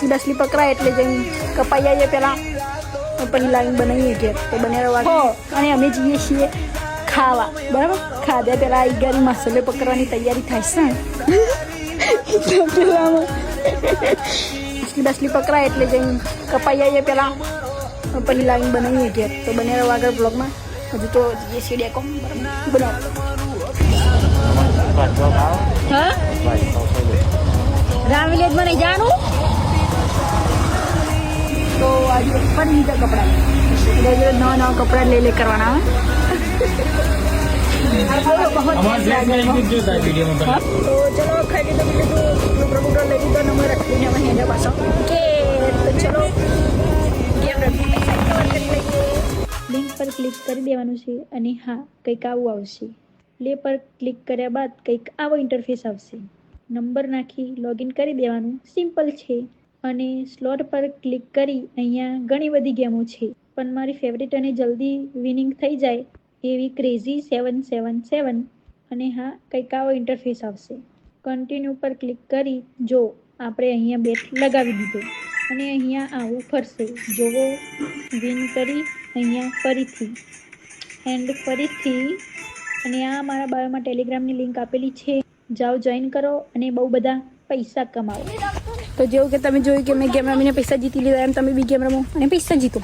असली पकड़ा એટલે જઈને કપાઈ આવીએ પેલા પછી લાઈન બનાવીએ ઘેર તો બનેરા વાગે અને અમે જઈએ છીએ ખાવા બરાબર ખાધે પેલા ઈગારી મસાલે પકડવાની તૈયારી થાય છે असली पकड़ा એટલે જઈને કપાઈ આવીએ પેલા પછી લાઈન બનાવીએ ઘેર તો બનેરા વાગે બ્લોગમાં હજુ તો જઈએ છીએ ડેકો બનાવ हाँ राम विलेज में नहीं जानू तो आज पर नीचे कपड़ा नवा नवा कपड़ा ले ले करवाना तो चलो खाई तो प्रभु लगी तो नंबर रखी है पासा के तो चलो लिंक पर क्लिक कर देवानुं छे अने हाँ कंईक आवुं आवशे प्ले पर क्लिक કર્યા બાદ કંઈક આવો ઇન્ટરફેસ આવશે નંબર નાખી લોગિન કરી દેવાનું સિમ્પલ છે અને સ્લોટ પર ક્લિક કરી અહીંયા ઘણી બધી ગેમો છે પણ મારી ફેવરિટ અને જલ્દી વિનિંગ થઈ જાય એવી ક્રેઝી 777 અને હા કંઈક આવો ઇન્ટરફેસ આવશે કન્ટિન્યુ પર ક્લિક કરી જો આપણે અહીંયા બેટ લગાવી દીધો અને અહીંયા આવું ફરશે જોવો વિન કરી અહીંયા ફરીથી એન્ડ ફરીથી અને આ મારા બાયોમાં ટેલિગ્રામની લિંક આપેલી છે જાઓ જોઈન કરો અને બહુ બધા પૈસા કમાવો તો જેવું કે તમે જોયું કે મેં ગેમ રમીને પૈસા જીતી લીધા એમ તમે બી ગેમ રમો અને પૈસા જીતો